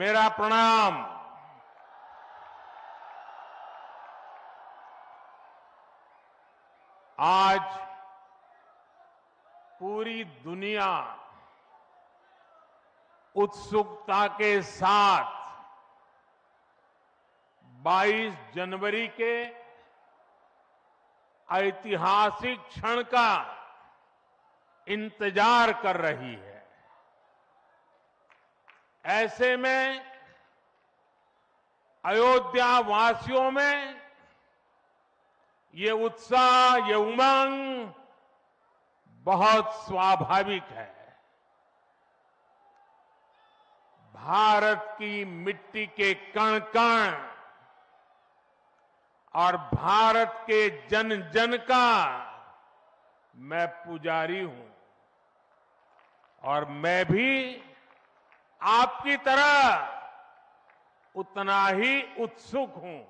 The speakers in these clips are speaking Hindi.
मेरा प्रणाम। आज पूरी दुनिया उत्सुकता के साथ 22 जनवरी के ऐतिहासिक क्षण का इंतजार कर रही है। ऐसे में अयोध्या वासियों में ये उत्साह, ये उमंग बहुत स्वाभाविक है। भारत की मिट्टी के कण कण और भारत के जन जन का मैं पुजारी हूं और मैं भी आपकी तरह उतना ही उत्सुक हूं।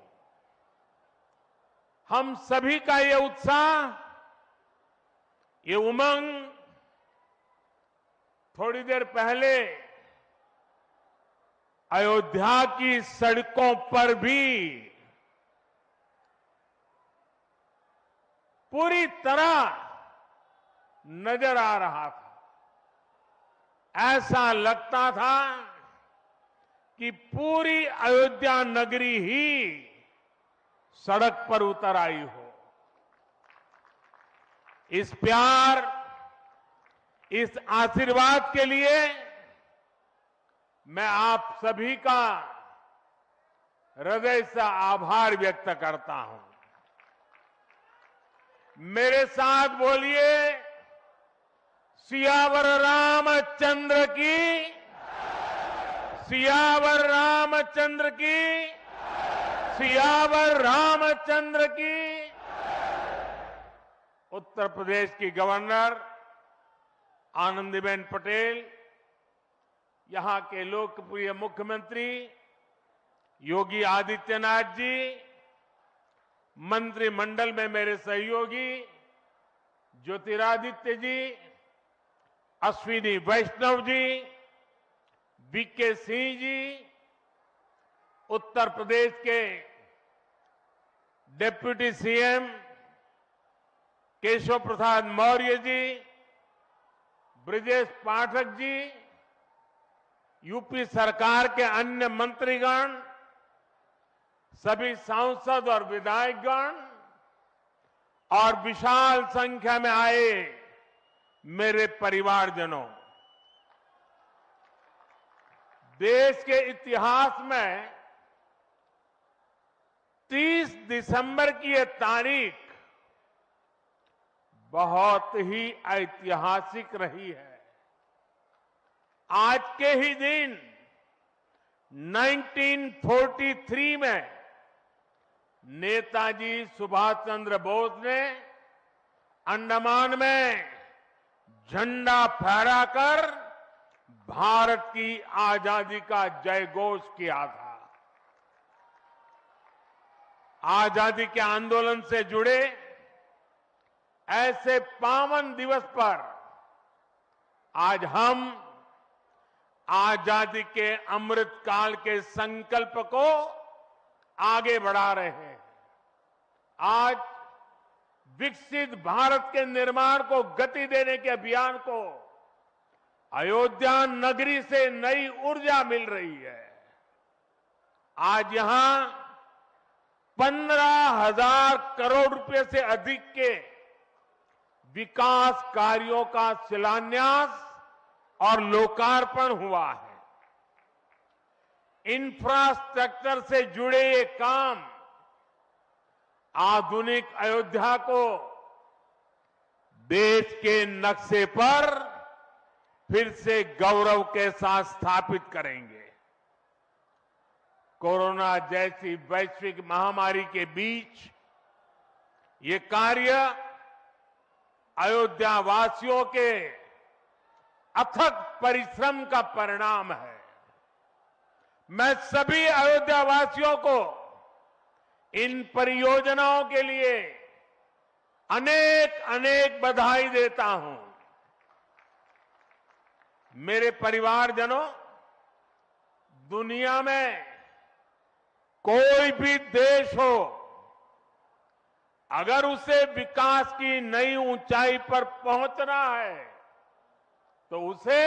हम सभी का ये उत्साह, ये उमंग थोड़ी देर पहले अयोध्या की सड़कों पर भी पूरी तरह नजर आ रहा था। ऐसा लगता था कि पूरी अयोध्या नगरी ही सड़क पर उतर आई हो। इस प्यार, इस आशीर्वाद के लिए मैं आप सभी का हृदय से आभार व्यक्त करता हूं। मेरे साथ बोलिए, सियावर रामचंद्र की, सियावर रामचंद्र की, सियावर रामचंद्र की। उत्तर प्रदेश की गवर्नर आनंदीबेन पटेल, यहां के लोकप्रिय मुख्यमंत्री योगी आदित्यनाथ जी, मंत्रिमंडल में मेरे सहयोगी ज्योतिरादित्य जी, अश्विनी वैष्णव जी, वीके सिंह जी, उत्तर प्रदेश के deputy CM Keshav Prasad Maurya ji, Brajesh Pathak ji, UP सरकार के अन्य मंत्रीगण, सभी सांसद और विधायकगण और विशाल संख्या में आए मेरे परिवारजनों, देश के इतिहास में 30 दिसंबर की यह तारीख बहुत ही ऐतिहासिक रही है। आज के ही दिन 1943 में नेताजी सुभाष चंद्र बोस ने अंडमान में झंडा फहराकर भारत की आजादी का जयघोष किया था। आजादी के आंदोलन से जुड़े ऐसे पावन दिवस पर आज हम आजादी के अमृत काल के संकल्प को आगे बढ़ा रहे हैं। आज विकसित भारत के निर्माण को गति देने के अभियान को अयोध्या नगरी से नई ऊर्जा मिल रही है। आज यहां 15,000 करोड़ रुपए से अधिक के विकास कार्यों का शिलान्यास और लोकार्पण हुआ है। इंफ्रास्ट्रक्चर से जुड़े ये काम आधुनिक अयोध्या को देश के नक्शे पर फिर से गौरव के साथ स्थापित करेंगे। कोरोना जैसी वैश्विक महामारी के बीच ये कार्य अयोध्या वासियों के अथक परिश्रम का परिणाम है। मैं सभी अयोध्या वासियों को इन परियोजनाओं के लिए अनेक अनेक बधाई देता हूं। मेरे परिवारजनों, दुनिया में कोई भी देश हो, अगर उसे विकास की नई ऊंचाई पर पहुंचना है तो उसे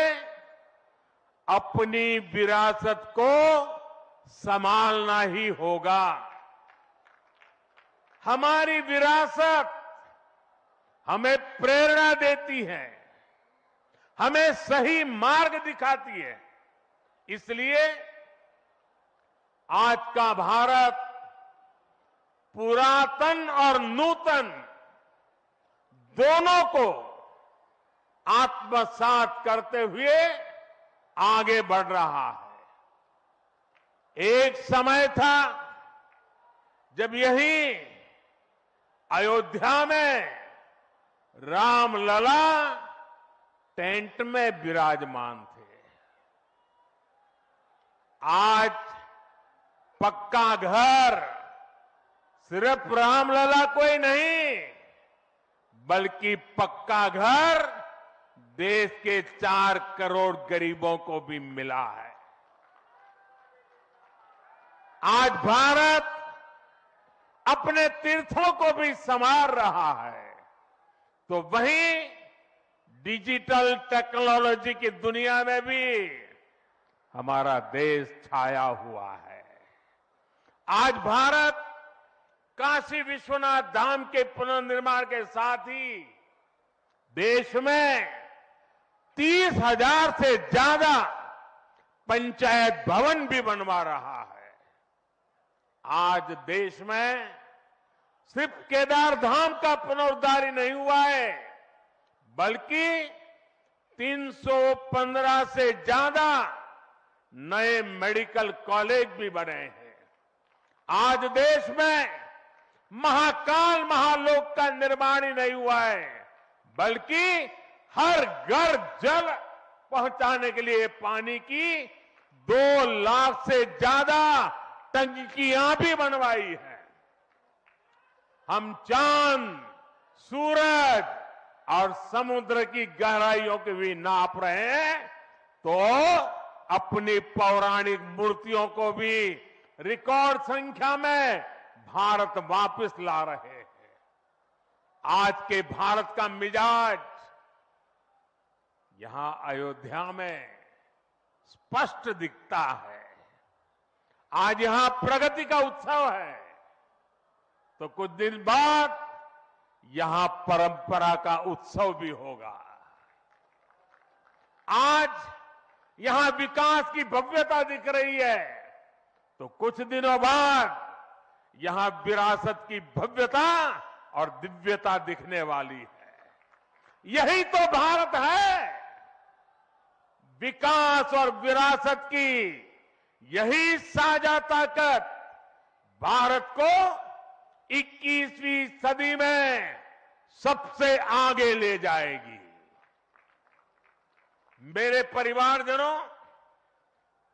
अपनी विरासत को संभालना ही होगा। हमारी विरासत हमें प्रेरणा देती है, हमें सही मार्ग दिखाती है। इसलिए आज का भारत पुरातन और नूतन दोनों को आत्मसात करते हुए आगे बढ़ रहा है। एक समय था जब यही अयोध्या में रामलला टेंट में विराजमान थे। आज पक्का घर सिर्फ रामलला को ही नहीं, बल्कि पक्का घर देश के 4 करोड़ गरीबों को भी मिला है। आज भारत अपने तीर्थों को भी संवार रहा है, तो वहीं डिजिटल टेक्नोलॉजी की दुनिया में भी हमारा देश छाया हुआ है। आज भारत काशी विश्वनाथ धाम के पुनर्निर्माण के साथ ही देश में 30,000 से ज्यादा पंचायत भवन भी बनवा रहा है। आज देश में सिर्फ केदार धाम का पुनरुद्धार ही नहीं हुआ है, बल्कि 315 से ज्यादा नए मेडिकल कॉलेज भी बने हैं। आज देश में महाकाल महालोक का निर्माण ही नहीं हुआ है, बल्कि हर घर जल पहुंचाने के लिए पानी की 2 लाख से ज्यादा टंकियां भी बनवाई है। हम चांद, सूरज और समुद्र की गहराइयों के भी नाप रहे हैं, तो अपनी पौराणिक मूर्तियों को भी रिकॉर्ड संख्या में भारत वापस ला रहे हैं। आज के भारत का मिजाज यहां अयोध्या में स्पष्ट दिखता है। आज यहां प्रगति का उत्सव है, तो कुछ दिन बाद यहां परंपरा का उत्सव भी होगा। आज यहां विकास की भव्यता दिख रही है, तो कुछ दिनों बाद यहां विरासत की भव्यता और दिव्यता दिखने वाली है। यही तो भारत है। विकास और विरासत की यही साझा ताकत भारत को 21वीं सदी में सबसे आगे ले जाएगी। मेरे परिवारजनों,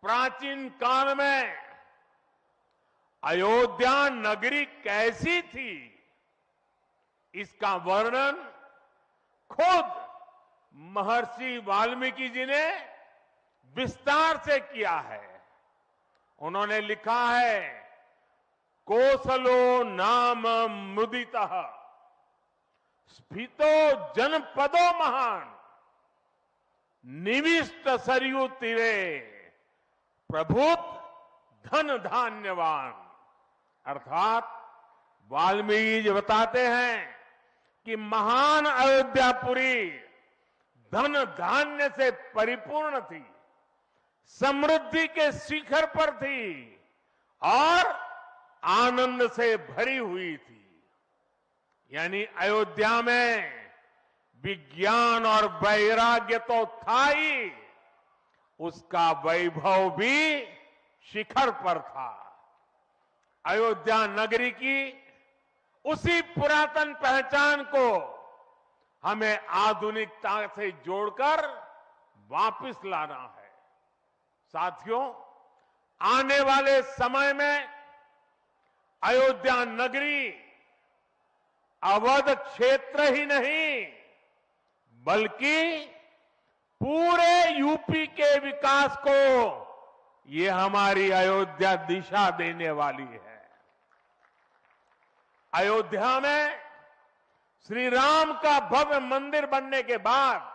प्राचीन काल में अयोध्या नगरी कैसी थी, इसका वर्णन खुद महर्षि वाल्मीकि जी ने विस्तार से किया है। उन्होंने लिखा है, कोसलो नाम मुदितः स्फीतो जनपदो महान निविष्ट सरयू तीरे प्रभुत धन धान्यवान। अर्थात वाल्मीकि जी बताते हैं कि महान अयोध्यापुरी धन धान्य से परिपूर्ण थी, समृद्धि के शिखर पर थी और आनंद से भरी हुई थी। यानी अयोध्या में विज्ञान और वैराग्य तो था ही, उसका वैभव भी शिखर पर था। अयोध्या नगरी की उसी पुरातन पहचान को हमें आधुनिकता से जोड़कर वापस लाना है। साथियों, आने वाले समय में अयोध्या नगरी अवध क्षेत्र ही नहीं, बल्कि पूरे यूपी के विकास को ये हमारी अयोध्या दिशा देने वाली है। अयोध्या में श्री राम का भव्य मंदिर बनने के बाद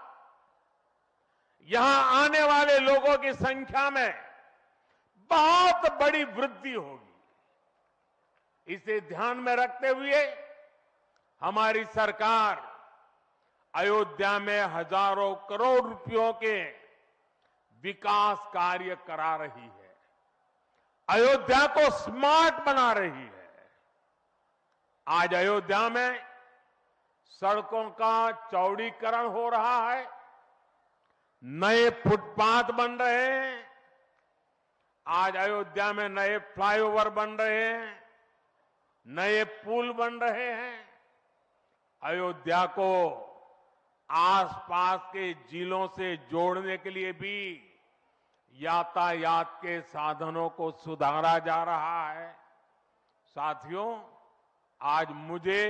यहां आने वाले लोगों की संख्या में बहुत बड़ी वृद्धि होगी। इसे ध्यान में रखते हुए हमारी सरकार अयोध्या में हजारों करोड़ रुपयों के विकास कार्य करा रही है, अयोध्या को स्मार्ट बना रही है। आज अयोध्या में सड़कों का चौड़ीकरण हो रहा है, नए फुटपाथ बन रहे हैं, आज अयोध्या में नए फ्लाईओवर बन रहे हैं, नए पुल बन रहे हैं। अयोध्या को आसपास के जिलों से जोड़ने के लिए भी यातायात के साधनों को सुधारा जा रहा है। साथियों, आज मुझे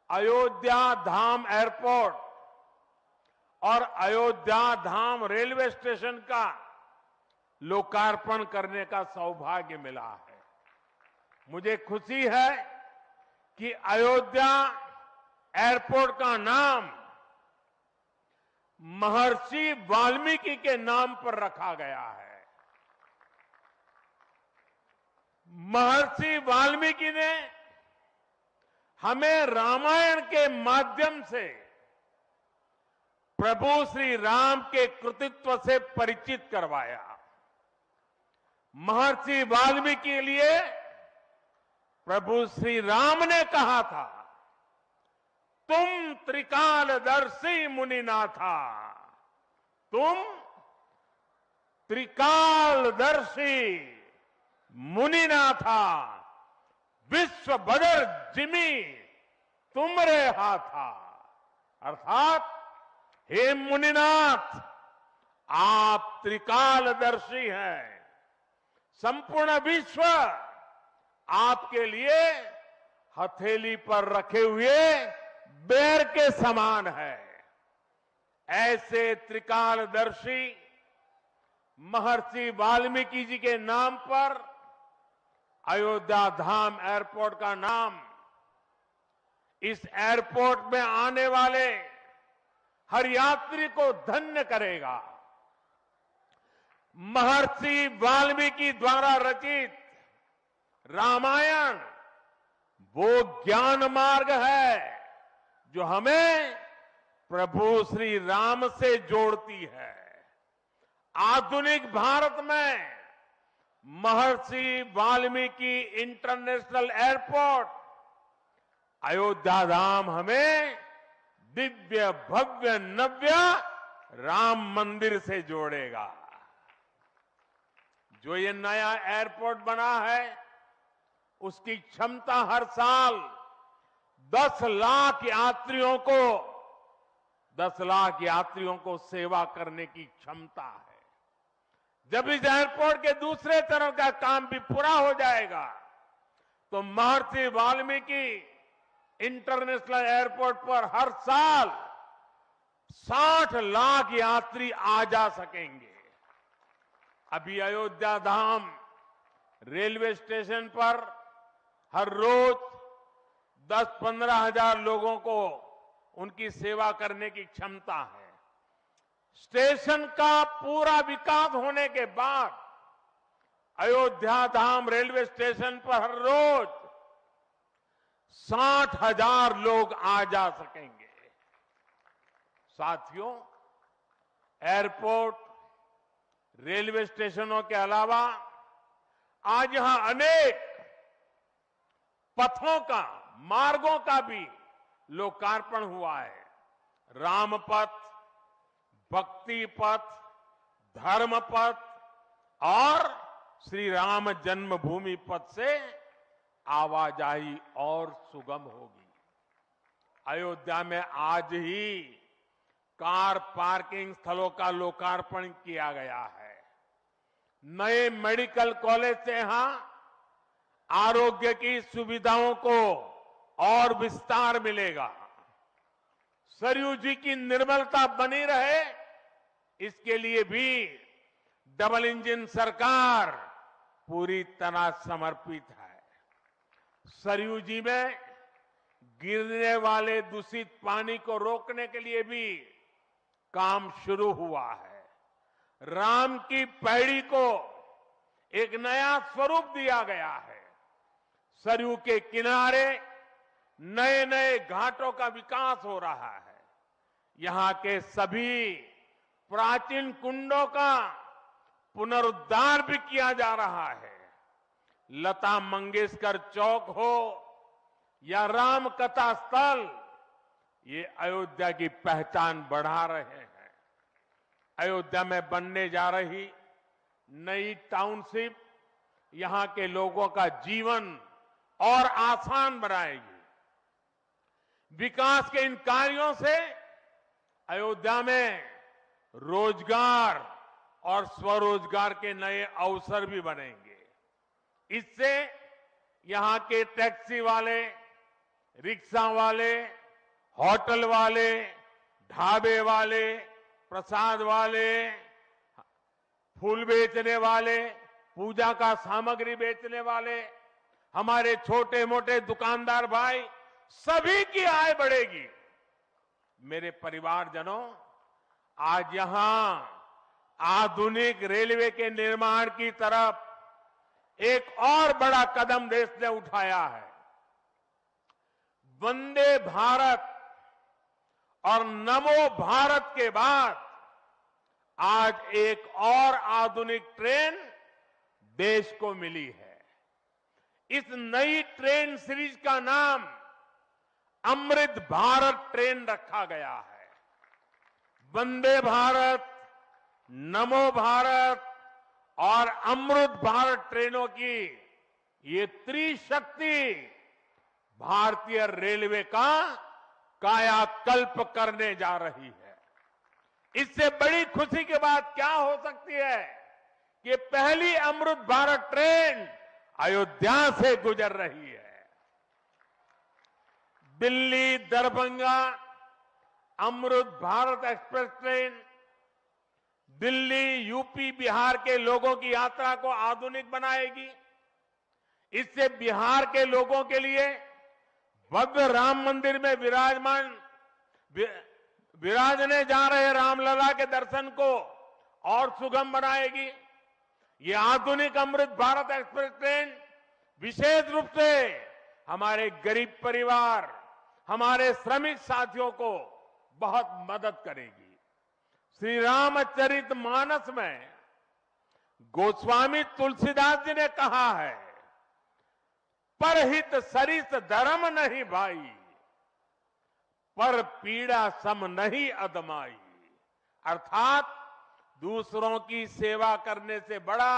अयोध्या धाम एयरपोर्ट और अयोध्या धाम रेलवे स्टेशन का लोकार्पण करने का सौभाग्य मिला है। मुझे खुशी है कि अयोध्या एयरपोर्ट का नाम महर्षि वाल्मीकि के नाम पर रखा गया है। महर्षि वाल्मीकि ने हमें रामायण के माध्यम से प्रभु श्री राम के कृतित्व से परिचित करवाया। महर्षि वाल्मीकि के लिए प्रभु श्री राम ने कहा था, तुम त्रिकालदर्शी मुनिनाथा, तुम त्रिकालदर्शी मुनिनाथा, विश्व बदर जिमी तुमरे हाथा। अर्थात हे मुनिनाथ, आप त्रिकालदर्शी हैं, संपूर्ण विश्व आपके लिए हथेली पर रखे हुए बेर के समान है। ऐसे त्रिकालदर्शी महर्षि वाल्मीकि जी के नाम पर अयोध्या धाम एयरपोर्ट का नाम इस एयरपोर्ट में आने वाले हर यात्री को धन्य करेगा। महर्षि वाल्मीकि द्वारा रचित रामायण वो ज्ञान मार्ग है जो हमें प्रभु श्री राम से जोड़ती है। आधुनिक भारत में महर्षि वाल्मीकि इंटरनेशनल एयरपोर्ट अयोध्या धाम हमें दिव्य भव्य नव्य राम मंदिर से जोड़ेगा। जो ये नया एयरपोर्ट बना है उसकी क्षमता हर साल 10 लाख यात्रियों को सेवा करने की क्षमता है। जब इस एयरपोर्ट के दूसरे चरण का काम भी पूरा हो जाएगा तो महर्षि वाल्मीकि इंटरनेशनल एयरपोर्ट पर हर साल 60 लाख यात्री आ जा सकेंगे। अभी अयोध्या धाम रेलवे स्टेशन पर हर रोज 10-15 हजार लोगों को उनकी सेवा करने की क्षमता है। स्टेशन का पूरा विकास होने के बाद अयोध्या धाम रेलवे स्टेशन पर हर रोज 60,000 लोग आ जा सकेंगे। साथियों, एयरपोर्ट, रेलवे स्टेशनों के अलावा आज यहां अनेक पथों का, मार्गों का भी लोकार्पण हुआ है। राम पथ, भक्ति पथ, धर्म पथ और श्री राम जन्मभूमि पथ से आवाजाही और सुगम होगी। अयोध्या में आज ही कार पार्किंग स्थलों का लोकार्पण किया गया है। नए मेडिकल कॉलेज से यहां आरोग्य की सुविधाओं को और विस्तार मिलेगा। सरयू जी की निर्मलता बनी रहे, इसके लिए भी डबल इंजन सरकार पूरी तरह समर्पित है। सरयू जी में गिरने वाले दूषित पानी को रोकने के लिए भी काम शुरू हुआ है। राम की पैड़ी को एक नया स्वरूप दिया गया है। सरयू के किनारे नए नए घाटों का विकास हो रहा है। यहां के सभी प्राचीन कुंडों का पुनरुद्धार भी किया जा रहा है। लता मंगेशकर चौक हो या राम कथा स्थल, ये अयोध्या की पहचान बढ़ा रहे हैं। अयोध्या में बनने जा रही नई टाउनशिप यहां के लोगों का जीवन और आसान बनाएगी। विकास के इन कार्यों से अयोध्या में रोजगार और स्वरोजगार के नए अवसर भी बनेंगे। इससे यहां के टैक्सी वाले, रिक्शा वाले, होटल वाले, ढाबे वाले, प्रसाद वाले, फूल बेचने वाले, पूजा का सामग्री बेचने वाले, हमारे छोटे मोटे दुकानदार भाई, सभी की आय बढ़ेगी। मेरे परिवारजनों, आज यहां आधुनिक रेलवे के निर्माण की तरफ एक और बड़ा कदम देश ने उठाया है। वंदे भारत और नमो भारत के बाद आज एक और आधुनिक ट्रेन देश को मिली है। इस नई ट्रेन सीरीज का नाम अमृत भारत ट्रेन रखा गया है। वंदे भारत, नमो भारत और अमृत भारत ट्रेनों की ये त्रिशक्ति भारतीय रेलवे का कायाकल्प करने जा रही है। इससे बड़ी खुशी की बात क्या हो सकती है कि पहली अमृत भारत ट्रेन अयोध्या से गुजर रही है। Delhi Darbhanga Amrit Bharat express train Delhi, UP, Bihar के लोगों की यात्रा को आधुनिक बनाएगी। इससे बिहार के लोगों के लिए भव्य राम मंदिर में विराजने जा रहे रामलला के दर्शन को और सुगम बनाएगी। ये आधुनिक अमृत भारत एक्सप्रेस ट्रेन विशेष रूप से हमारे गरीब परिवार, हमारे श्रमिक साथियों को बहुत मदद करेगी। श्री रामचरित मानस में गोस्वामी तुलसीदास जी ने कहा है, परहित सरिस धर्म नहीं भाई, पर पीड़ा सम नहीं अदमाई। अर्थात दूसरों की सेवा करने से बड़ा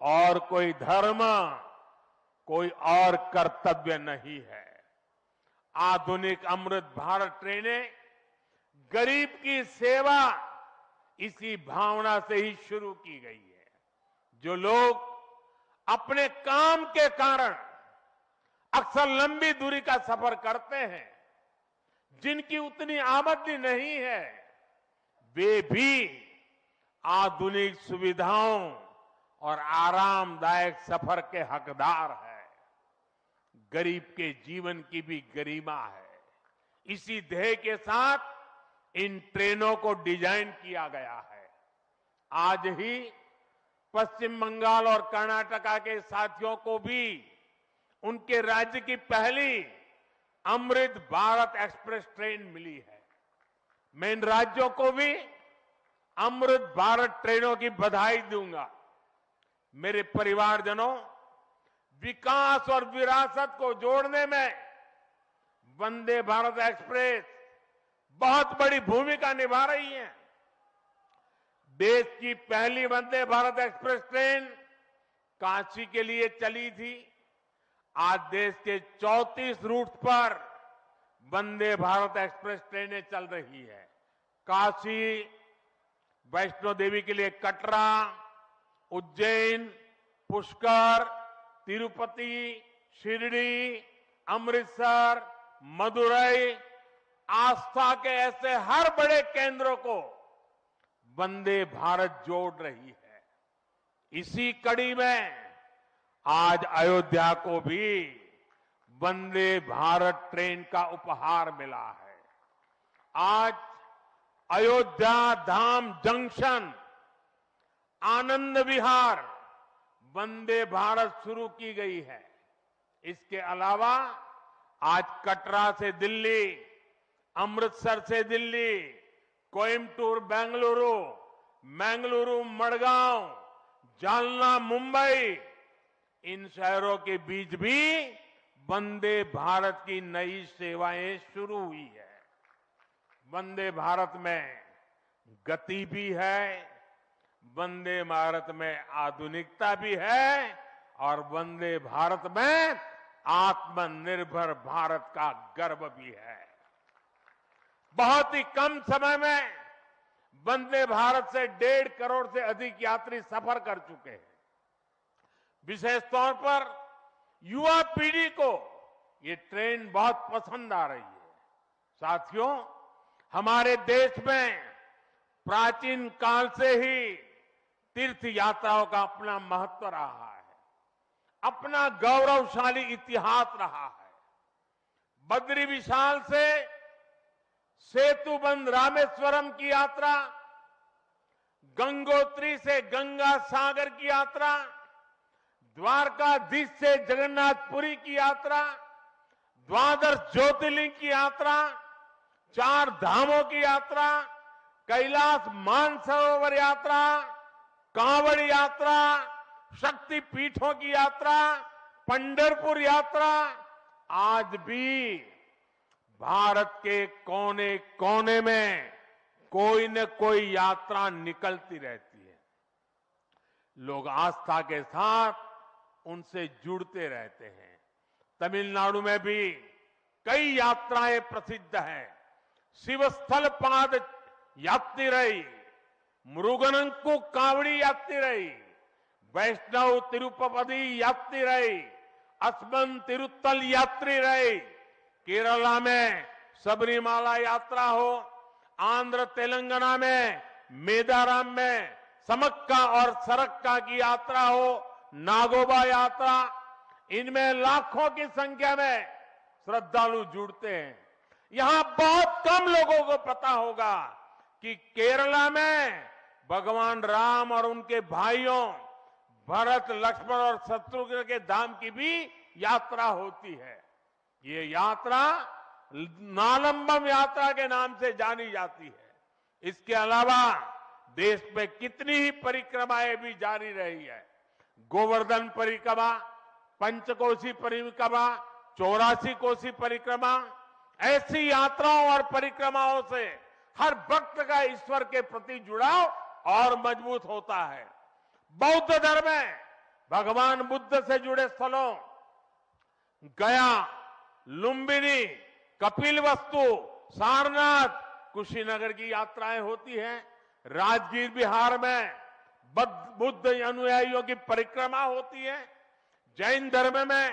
और कोई धर्म, कोई और कर्तव्य नहीं है। आधुनिक अमृत भारत ट्रेनें गरीब की सेवा इसी भावना से ही शुरू की गई है। जो लोग अपने काम के कारण अक्सर लंबी दूरी का सफर करते हैं, जिनकी उतनी आमदनी नहीं है, वे भी आधुनिक सुविधाओं और आरामदायक सफर के हकदार हैं। गरीब के जीवन की भी गरिमा है। इसी ध्येय के साथ इन ट्रेनों को डिजाइन किया गया है। आज ही पश्चिम बंगाल और कर्नाटका के साथियों को भी उनके राज्य की पहली अमृत भारत एक्सप्रेस ट्रेन मिली है। मैं इन राज्यों को भी अमृत भारत ट्रेनों की बधाई दूंगा। मेरे परिवारजनों, विकास और विरासत को जोड़ने में वंदे भारत एक्सप्रेस बहुत बड़ी भूमिका निभा रही है। देश की पहली वंदे भारत एक्सप्रेस ट्रेन काशी के लिए चली थी। आज देश के 34 रूट पर वंदे भारत एक्सप्रेस ट्रेनें चल रही है। काशी, वैष्णो देवी के लिए कटरा, उज्जैन, पुष्कर, तिरुपति, शिरडी, अमृतसर, मदुरई, आस्था के ऐसे हर बड़े केंद्रों को वंदे भारत जोड़ रही है। इसी कड़ी में आज अयोध्या को भी वंदे भारत ट्रेन का उपहार मिला है। आज अयोध्या धाम जंक्शन आनंद विहार वंदे भारत शुरू की गई है। इसके अलावा आज कटरा से दिल्ली, अमृतसर से दिल्ली, कोयम्बटूर बेंगलुरु, मंगलुरु मडगांव, जालना मुंबई, इन शहरों के बीच भी वंदे भारत की नई सेवाएं शुरू हुई है। वंदे भारत में गति भी है, वंदे भारत में आधुनिकता भी है और वंदे भारत में आत्मनिर्भर भारत का गर्व भी है। बहुत ही कम समय में वंदे भारत से 1.5 करोड़ से अधिक यात्री सफर कर चुके हैं। विशेष तौर पर युवा पीढ़ी को ये ट्रेन बहुत पसंद आ रही है। साथियों, हमारे देश में प्राचीन काल से ही तीर्थ यात्राओं का अपना महत्व रहा है, अपना गौरवशाली इतिहास रहा है। बद्री विशाल से सेतुबंध रामेश्वरम की यात्रा, गंगोत्री से गंगा सागर की यात्रा, द्वारकाधीश से जगन्नाथपुरी की यात्रा, द्वादश ज्योतिर्लिंग की यात्रा, 4 धामों की यात्रा, कैलाश मानसरोवर यात्रा, कांवड़ यात्रा, शक्ति पीठों की यात्रा, पंढरपुर यात्रा, आज भी भारत के कोने कोने में कोई न कोई यात्रा निकलती रहती है। लोग आस्था के साथ उनसे जुड़ते रहते हैं। तमिलनाडु में भी कई यात्राएं प्रसिद्ध हैं। शिवस्थल पाद यात्रिरई, मुरुगनंकु कावड़ी यात्रिरई, वैष्णव तिरुपति यात्रिरई, अस्मन तिरुत्तल यात्रिरई, केरला में सबरीमाला यात्रा हो, आंध्र तेलंगाना में मेदाराम में समक्का और सरक्का की यात्रा हो, नागोबा यात्रा, इनमें लाखों की संख्या में श्रद्धालु जुड़ते हैं। यहां बहुत कम लोगों को पता होगा कि केरला में भगवान राम और उनके भाइयों भरत, लक्ष्मण और शत्रुघ्न के धाम की भी यात्रा होती है। ये यात्रा नालंबम यात्रा के नाम से जानी जाती है। इसके अलावा देश में कितनी ही परिक्रमाएं भी जारी रही है। गोवर्धन परिक्रमा, पंचकोशी परिक्रमा, 84 कोसी परिक्रमा, ऐसी यात्राओं और परिक्रमाओं से हर भक्त का ईश्वर के प्रति जुड़ाव और मजबूत होता है। बौद्ध धर्म में भगवान बुद्ध से जुड़े स्थलों गया, लुम्बिनी, कपिलवस्तु, सारनाथ, कुशीनगर की यात्राएं होती हैं। राजगीर बिहार में बुद्ध अनुयायियों की परिक्रमा होती है। जैन धर्म में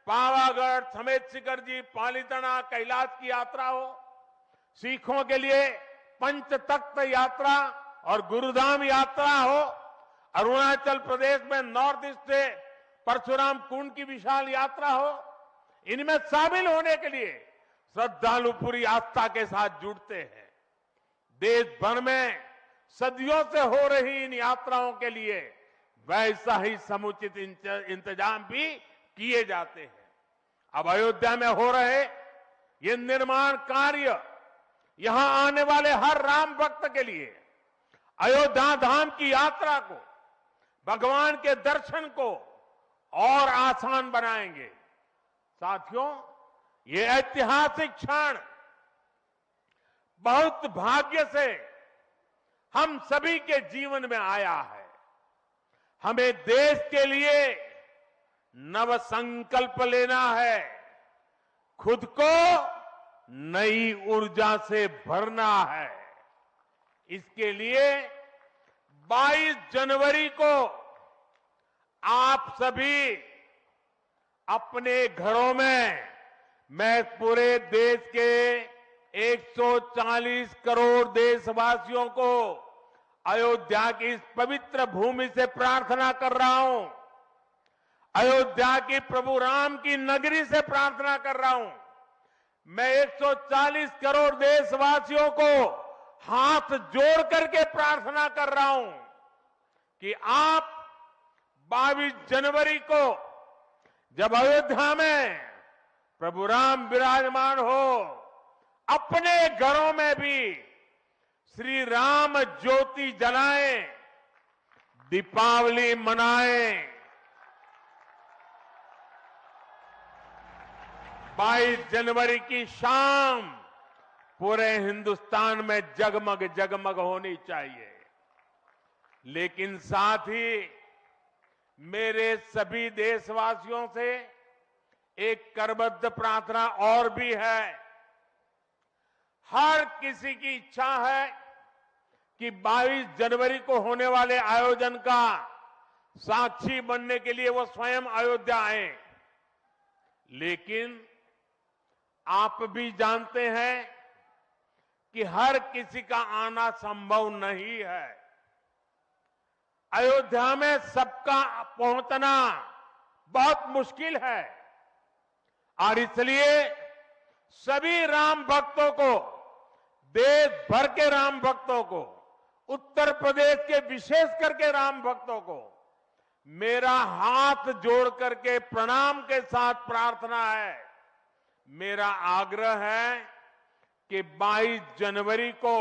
पावागढ़, समेत शिखर जी, पालीताना, कैलाश की यात्रा हो। सिखों के लिए पंच तख्त यात्रा और गुरुधाम यात्रा हो। अरुणाचल प्रदेश में नॉर्थ ईस्ट से परशुराम कुंड की विशाल यात्रा हो। इनमें शामिल होने के लिए श्रद्धालु पूरी आस्था के साथ जुड़ते हैं। देश भर में सदियों से हो रही इन यात्राओं के लिए वैसा ही समुचित इंतजाम भी किए जाते हैं। अब अयोध्या में हो रहे ये निर्माण कार्य यहां आने वाले हर राम भक्त के लिए अयोध्या धाम की यात्रा को, भगवान के दर्शन को और आसान बनाएंगे। साथियों, ये ऐतिहासिक क्षण बहुत भाग्य से हम सभी के जीवन में आया है। हमें देश के लिए नव संकल्प लेना है, खुद को नई ऊर्जा से भरना है। इसके लिए 22 जनवरी को आप सभी अपने घरों में, मैं पूरे देश के 140 करोड़ देशवासियों को अयोध्या की इस पवित्र भूमि से प्रार्थना कर रहा हूं, अयोध्या की प्रभु राम की नगरी से प्रार्थना कर रहा हूं। मैं 140 करोड़ देशवासियों को हाथ जोड़ करके प्रार्थना कर रहा हूं कि आप 22 जनवरी को जब अयोध्या में प्रभु राम विराजमान हो, अपने घरों में भी श्री राम ज्योति जलाएं, दीपावली मनाएं। 22 जनवरी की शाम पूरे हिंदुस्तान में जगमग जगमग होनी चाहिए। लेकिन साथ ही मेरे सभी देशवासियों से एक करबद्ध प्रार्थना और भी है। हर किसी की इच्छा है कि 22 जनवरी को होने वाले आयोजन का साक्षी बनने के लिए वो स्वयं अयोध्या आए। लेकिन आप भी जानते हैं कि हर किसी का आना संभव नहीं है। अयोध्या में सबका पहुंचना बहुत मुश्किल है और इसलिए सभी राम भक्तों को, देश भर के राम भक्तों को, उत्तर प्रदेश के विशेष करके राम भक्तों को मेरा हाथ जोड़ करके प्रणाम के साथ प्रार्थना है, मेरा आग्रह है कि 22 जनवरी को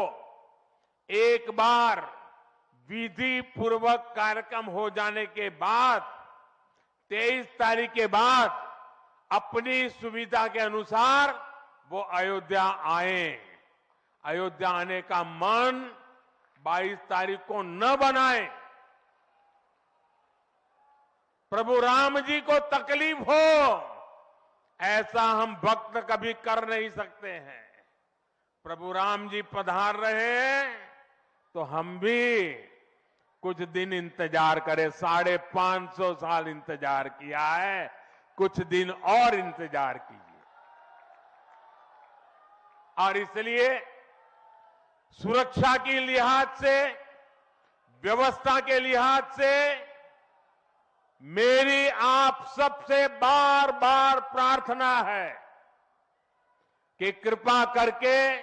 एक बार विधि पूर्वक कार्यक्रम हो जाने के बाद 23 तारीख के बाद अपनी सुविधा के अनुसार वो अयोध्या आए। अयोध्या आने का मन 22 तारीख को न बनाए। प्रभु राम जी को तकलीफ हो, ऐसा हम भक्त कभी कर नहीं सकते हैं। प्रभु राम जी पधार रहे हैं तो हम भी कुछ दिन इंतजार करें। 550 साल इंतजार किया है, कुछ दिन और इंतजार कीजिए। और इसलिए सुरक्षा के लिहाज से, व्यवस्था के लिहाज से मेरी आप सबसे बार बार प्रार्थना है कि कृपा करके,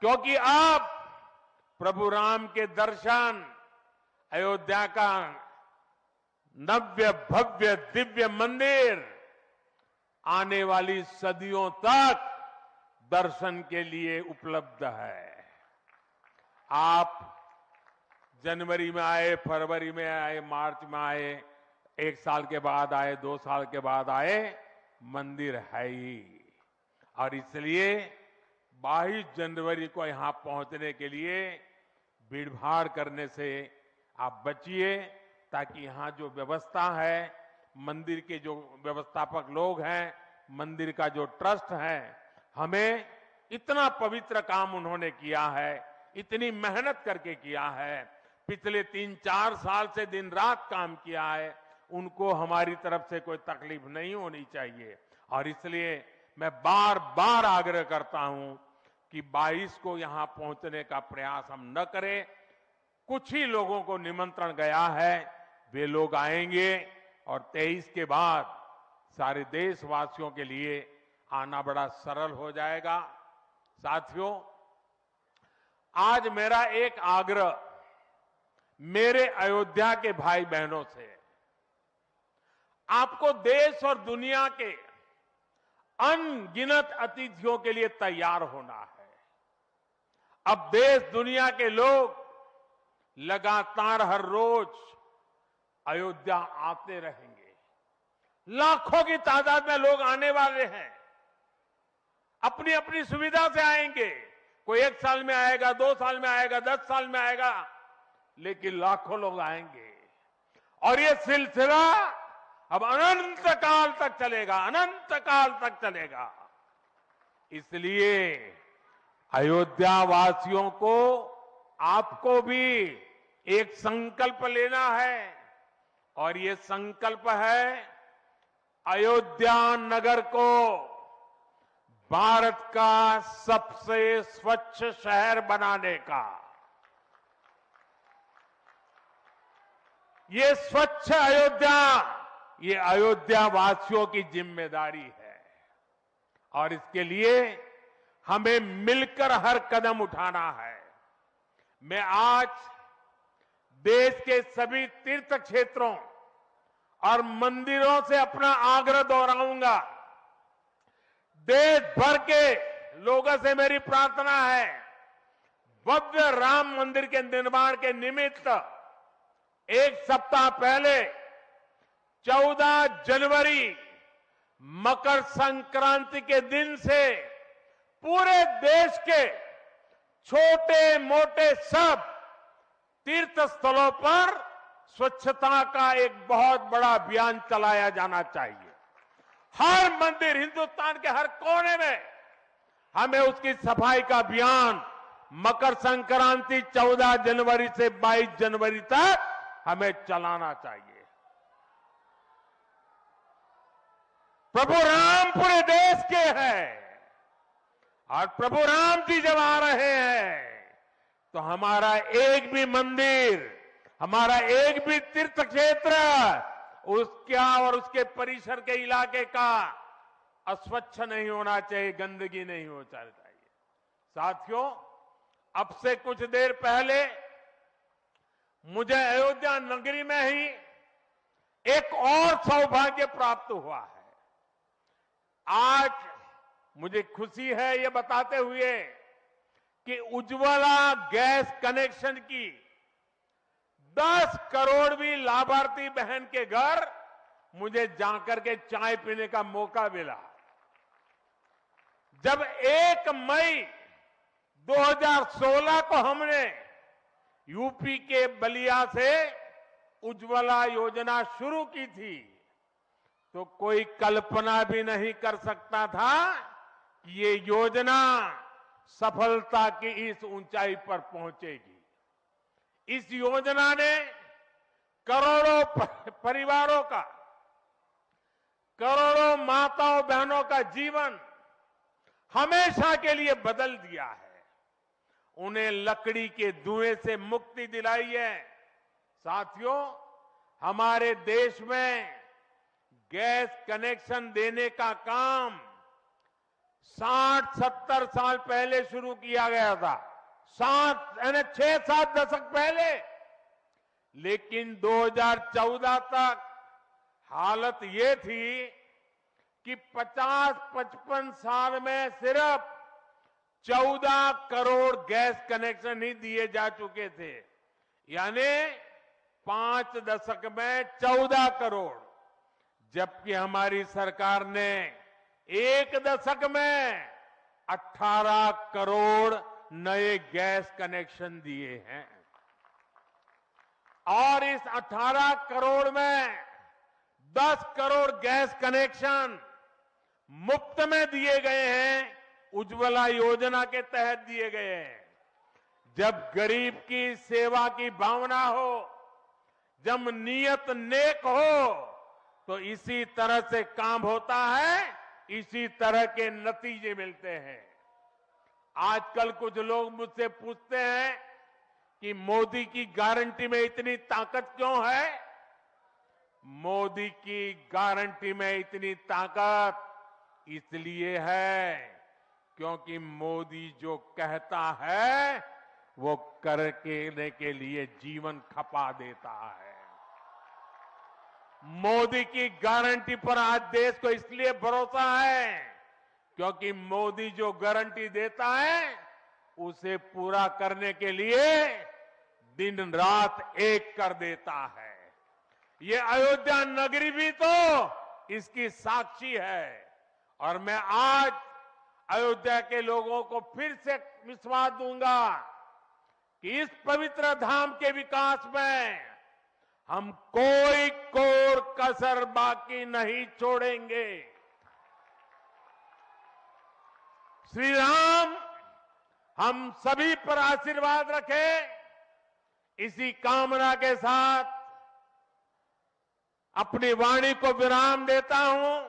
क्योंकि अब प्रभु राम के दर्शन, अयोध्या का नव्य भव्य दिव्य मंदिर आने वाली सदियों तक दर्शन के लिए उपलब्ध है। आप जनवरी में आए, फरवरी में आए, मार्च में आए, 1 साल के बाद आए, 2 साल के बाद आए, मंदिर है ही। और इसलिए 22 जनवरी को यहां पहुंचने के लिए भीड़भाड़ करने से आप बचिए, ताकि यहां जो व्यवस्था है, मंदिर के जो व्यवस्थापक लोग हैं, मंदिर का जो ट्रस्ट है, हमें इतना पवित्र काम उन्होंने किया है, इतनी मेहनत करके किया है, पिछले 3-4 साल से दिन रात काम किया है, उनको हमारी तरफ से कोई तकलीफ नहीं होनी चाहिए। और इसलिए मैं बार बार आग्रह करता हूं कि 22 को यहां पहुंचने का प्रयास हम न करें। कुछ ही लोगों को निमंत्रण गया है, वे लोग आएंगे और 23 के बाद सारे देशवासियों के लिए आना बड़ा सरल हो जाएगा। साथियों, आज मेरा एक आग्रह मेरे अयोध्या के भाई बहनों से, आपको देश और दुनिया के अनगिनत अतिथियों के लिए तैयार होना है। अब देश दुनिया के लोग लगातार हर रोज अयोध्या आते रहेंगे। लाखों की तादाद में लोग आने वाले हैं, अपनी अपनी सुविधा से आएंगे। कोई 1 साल में आएगा, 2 साल में आएगा, 10 साल में आएगा, लेकिन लाखों लोग आएंगे। और ये सिलसिला अब अनंत काल तक चलेगा, अनंत काल तक चलेगा। इसलिए अयोध्या वासियों को, आपको भी एक संकल्प लेना है, और ये संकल्प है अयोध्या नगर को भारत का सबसे स्वच्छ शहर बनाने का। ये स्वच्छ अयोध्या, ये अयोध्या वासियों की जिम्मेदारी है और इसके लिए हमें मिलकर हर कदम उठाना है। मैं आज देश के सभी तीर्थ क्षेत्रों और मंदिरों से अपना आग्रह दोहराऊंगा। देश भर के लोगों से मेरी प्रार्थना है, भव्य राम मंदिर के निर्माण के निमित्त एक सप्ताह पहले 14 जनवरी मकर संक्रांति के दिन से पूरे देश के छोटे मोटे सब तीर्थ स्थलों पर स्वच्छता का एक बहुत बड़ा अभियान चलाया जाना चाहिए। हर मंदिर, हिंदुस्तान के हर कोने में हमें उसकी सफाई का अभियान मकर संक्रांति 14 जनवरी से 22 जनवरी तक हमें चलाना चाहिए। प्रभु राम पूरे देश के हैं और प्रभु राम जी जब आ रहे हैं तो हमारा एक भी मंदिर, हमारा एक भी तीर्थ क्षेत्र उसका और उसके परिसर के इलाके का अस्वच्छ नहीं होना चाहिए, गंदगी नहीं होना चाहिए। साथियों, अब से कुछ देर पहले मुझे अयोध्या नगरी में ही एक और सौभाग्य प्राप्त हुआ है। आज मुझे खुशी है ये बताते हुए कि उज्ज्वला गैस कनेक्शन की 10 करोड़वीं लाभार्थी बहन के घर मुझे जाकर के चाय पीने का मौका मिला। जब 1 मई 2016 को हमने यूपी के बलिया से उज्ज्वला योजना शुरू की थी तो कोई कल्पना भी नहीं कर सकता था कि ये योजना सफलता की इस ऊंचाई पर पहुंचेगी। इस योजना ने करोड़ों परिवारों का, करोड़ों माताओं बहनों का जीवन हमेशा के लिए बदल दिया है। उन्हें लकड़ी के धुएं से मुक्ति दिलाई है। साथियों, हमारे देश में गैस कनेक्शन देने का काम 60-70 साल पहले शुरू किया गया था, 6-7 दशक पहले। लेकिन 2014 तक हालत ये थी कि 50-55 साल में सिर्फ 14 करोड़ गैस कनेक्शन ही दिए जा चुके थे, यानी 5 दशक में 14 करोड़, जबकि हमारी सरकार ने 1 दशक में 18 करोड़ नए गैस कनेक्शन दिए हैं। और इस 18 करोड़ में 10 करोड़ गैस कनेक्शन मुफ्त में दिए गए हैं, उज्ज्वला योजना के तहत दिए गए हैं। जब गरीब की सेवा की भावना हो, जब नीयत नेक हो, तो इसी तरह से काम होता है, इसी तरह के नतीजे मिलते हैं। आजकल कुछ लोग मुझसे पूछते हैं कि मोदी की गारंटी में इतनी ताकत क्यों है? मोदी की गारंटी में इतनी ताकत इसलिए है क्योंकि मोदी जो कहता है वो करने के लिए जीवन खपा देता है। मोदी की गारंटी पर आज देश को इसलिए भरोसा है क्योंकि मोदी जो गारंटी देता है उसे पूरा करने के लिए दिन रात एक कर देता है। ये अयोध्या नगरी भी तो इसकी साक्षी है। और मैं आज अयोध्या के लोगों को फिर से विश्वास दूंगा कि इस पवित्र धाम के विकास में हम कोई कोर कसर बाकी नहीं छोड़ेंगे। श्री राम हम सभी पर आशीर्वाद रखें, इसी कामना के साथ अपनी वाणी को विराम देता हूं।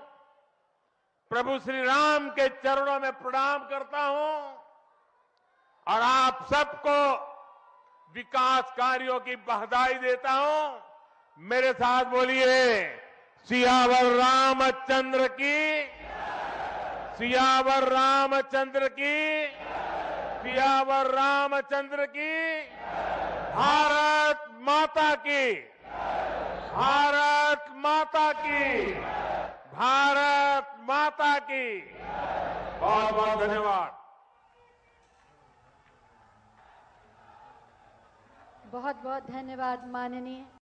प्रभु श्री राम के चरणों में प्रणाम करता हूं और आप सबको विकास कार्यों की बधाई देता हूं। मेरे साथ बोलिए, सियावर रामचंद्र की, सियावर रामचंद्र की, सियावर रामचंद्र की, भारत माता की, भारत माता की, भारत माता की। बहुत बहुत धन्यवाद। बहुत बहुत धन्यवाद माननीय